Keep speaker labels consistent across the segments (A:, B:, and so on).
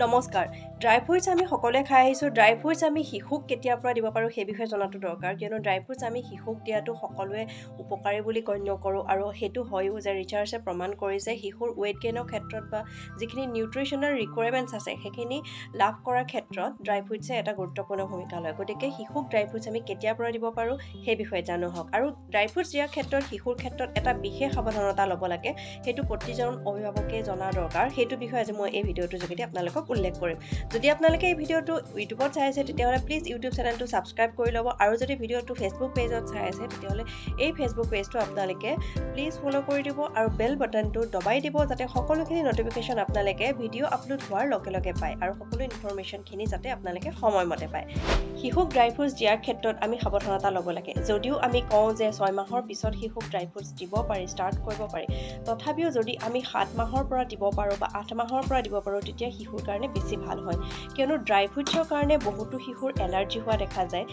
A: নমস্কাৰ dry fruits আমি সকলোৱে খাই আহিছোঁ ড্ৰাই ফ্ৰুটছ আমি শিশুক কেতিয়াৰ পৰা দিব পাৰোঁ সেই বিষয়ে জনাটো দৰকাৰ কিয়নো ড্ৰাই ফ্ৰুটছ আমি শিশুক দিয়াটো সকলোৱে উপকাৰী বুলি গণ্য কৰোঁ আৰু সেইটো হয়ও যে ৰিচাৰ্চে প্ৰমাণ কৰিছে শিশুৰ ৱেইট গেইনৰ ক্ষেত্ৰত বা যিখিনি নিউট্ৰিশ্যনেল ৰিকুৱাৰমেণ্টছ আছে সেইখিনি লাভ কৰাৰ ক্ষেত্ৰত ড্ৰাই ফ্ৰুটছে এটা গুৰুত্বপূৰ্ণ ভূমিকা লয় গতিকে শিশুক ড্ৰাই ফ্ৰুটছ আমি কেতিয়াৰ পৰা দিব পাৰোঁ সেই বিষয়ে জানো হওক আৰু ড্ৰাই ফ্ৰুটছ দিয়াৰ ক্ষেত্ৰত শিশুৰ ক্ষেত্ৰত এটা বিশেষ সাৱধানতা ল'ব লাগে সেইটো প্ৰতিজন অভিভাৱকে জনা দৰকাৰ সেইটো বিষয়ে আজি মই এই ভিডিঅ'টোৰ যোগেদি আপোনালোকক উল্লেখ কৰিম যদি আপোনালোকে এই ভিডিঅ'টো ইউটিউবত চাই আছে তেতিয়াহ'লে প্লিজ ইউটিউব চেনেলটো ছাবস্ক্ৰাইব কৰি ল'ব আৰু যদি ভিডিঅ'টো ফেচবুক পেজত চাই আছে তেতিয়াহ'লে এই ফেচবুক পেজটো আপোনালোকে প্লিজ ফ'ল' কৰি দিব আৰু বেল বাটনটো দবাই দিব যাতে সকলোখিনি ন'টিফিকেশ্যন আপোনালোকে ভিডিঅ' আপলোড হোৱাৰ লগে লগে পায় আৰু সকলো ইনফৰমেশ্যনখিনি যাতে আপোনালোকে সময়মতে পায় শিশুক ড্ৰাই ফ্ৰুটছ দিয়াৰ ক্ষেত্ৰত আমি সাৱধানতা ল'ব লাগে যদিও আমি কওঁ যে 6 মাহৰ পিছত শিশুক ড্ৰাই ফ্ৰুটছ দিব পাৰি ষ্টাৰ্ট কৰিব পাৰি তথাপিও যদি আমি 7 মাহৰ পৰা দিব পাৰোঁ বা 8 মাহৰ পৰা দিব পাৰোঁ তেতিয়া শিশুৰ কাৰণে বেছি ভাল হয় কিয়নো ড্ৰাই ফ্ৰুটছৰ কাৰণে বহুতো শিশুৰ এলাৰ্জি হোৱা দেখা যায়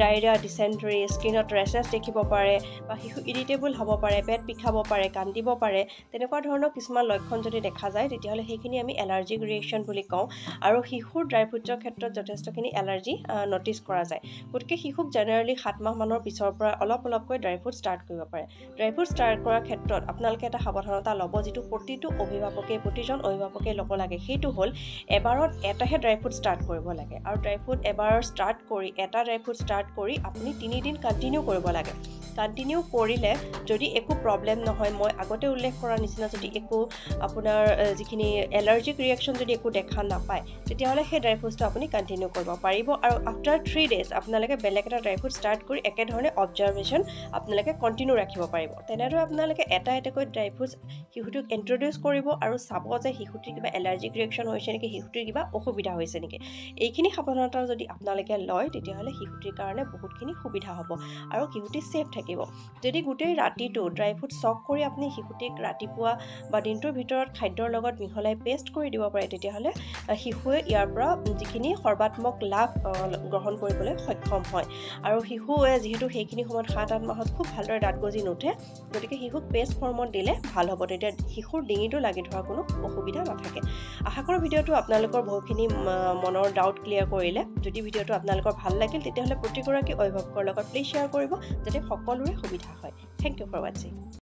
A: ডায়েৰিয়া ডিচেণ্ট্ৰি স্কিনত ৰেচেছ দেখিব পাৰে বা শিশু ইৰিটেবল হ'ব পাৰে পেট বিষাব পাৰে কান্দিব পাৰে তেনেকুৱা ধৰণৰ কিছুমান লক্ষণ যদি দেখা যায় তেতিয়াহ'লে সেইখিনি আমি এলাৰ্জিক ৰিয়েকশ্যন বুলি কওঁ আৰু শিশুৰ ড্ৰাই ফ্ৰুটছৰ ক্ষেত্ৰত যথেষ্টখিনি এলাৰ্জি ন'টিছ কৰা যায় গতিকে শিশুক জেনেৰেলি 7 মাহমানৰ পিছৰ পৰা অলপকৈ ড্ৰাই ফ্ৰুট ষ্টাৰ্ট কৰিব পাৰে ড্ৰাই ফ্ৰুট ষ্টাৰ্ট কৰাৰ ক্ষেত্ৰত আপোনালোকে এটা সাৱধানতা ল'ব যিটো প্ৰতিজন অভিভাৱকে ল'ব লাগে সেইটো হ'ল এবাৰত এটাহে ড্ৰাই ফ্ৰুট ষ্টাৰ্ট কৰিব লাগে আৰু ড্ৰাই ফ্ৰুট এবাৰ ষ্টাৰ্ট কৰি এটা ড্ৰাই ফ্ৰুট ষ্টাৰ্ট কৰি আপুনি 3 দিন কণ্টিনিউ কৰিব লাগে কণ্টিনিউ কৰিলে যদি একো প্ৰব্লেম নহয় মই আগতে উল্লেখ কৰাৰ নিচিনা যদি একো আপোনাৰ যিখিনি এলাৰ্জিক ৰিয়েকশ্যন যদি একো দেখা নাপায় তেতিয়াহ'লে সেই ড্ৰাই ফ্ৰুটছটো আপুনি কণ্টিনিউ কৰিব পাৰিব আৰু আফটাৰ 3 ডেজ আপোনালোকে বেলেগ এটা ড্ৰাই ফ্ৰুট ষ্টাৰ্ট কৰি একেধৰণে অবজাৰভেশ্যন আপোনালোকে কণ্টিনিউ ৰাখিব পাৰিব তেনেদৰে আপোনালোকে এটাকৈ ড্ৰাই ফ্ৰুটছ শিশুটোক ইণ্ট্ৰডিউচ কৰিব আৰু চাব যে শিশুটিৰ কিবা এলাৰ্জিক ৰিয়েকশ্যন হৈছে নেকি শিশুটিৰ কিবা অসুবিধা হৈছে নেকি এইখিনি সাৱধানতা যদি আপোনালোকে লয় তেতিয়াহ'লে শিশুটিৰ কাৰণে বহুতখিনি সুবিধা হ'ব আৰু শিশুটি ছেফ থাকিব যদি গোটেই ৰাতিটো ড্ৰাই ফ্ৰুট চক কৰি আপুনি শিশুটিক ৰাতিপুৱা বা দিনটোৰ ভিতৰত খাদ্যৰ লগত মিহলাই পেষ্ট কৰি দিব পাৰে তেতিয়াহ'লে শিশুৱে ইয়াৰ পৰা যিখিনি সৰ্বাত্মক লাভ গ্ৰহণ কৰিবলৈ সক্ষম হয় আৰু শিশুৱে যিহেতু সেইখিনি সময়ত 7-8 মাহত খুব ভালদৰে দাঁত গজি নুঠে গতিকে শিশুক পেষ্ট ফৰ্মত দিলে ভাল হ'ব তেতিয়া শিশুৰ ডিঙিটো লাগি ধৰা কোনো অসুবিধা নাথাকে আশা কৰোঁ ভিডিঅ'টো আপোনালোকৰ বহুখিনি মনৰ ডাউট ক্লিয়াৰ কৰিলে যদি ভিডিঅ'টো আপোনালোকৰ ভাল লাগিল তেতিয়াহ'লে প্ৰতিগৰাকী অভিভাৱকৰ লগত প্লিজ শ্বেয়াৰ কৰিব যাতে সকলোৰে সুবিধা হয় থেংক ইউ ফৰ ৱাচিং